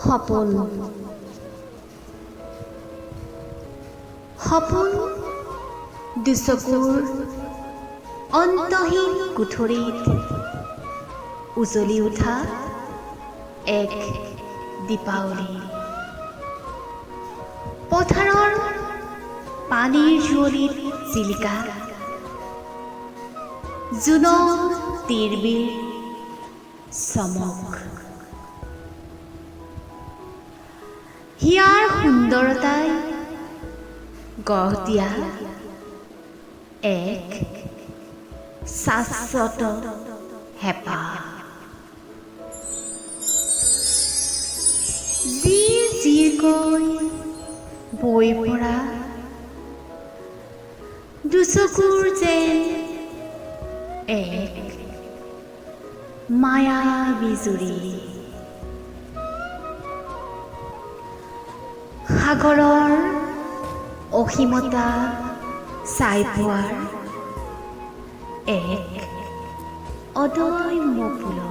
সপোন সপোন দুচকুৰ অন্তহীন কোঠৰীত উজলি উঠা এক দীপাৱলী পথাৰৰ পানীৰ জুৱলিত জিলিকা জোনৰ তিৰবিৰ চমক হিয়াৰ সুন্দৰতাই গঢ় দিয়া এক শাশ্বত হেঁপাহ জিৰকৈ বৈ পৰা দুচকুৰ যেন এক মায়া বিজুৰি সাগৰৰ অসীমতা চাই পোৱাৰ এক অদম্য পুলক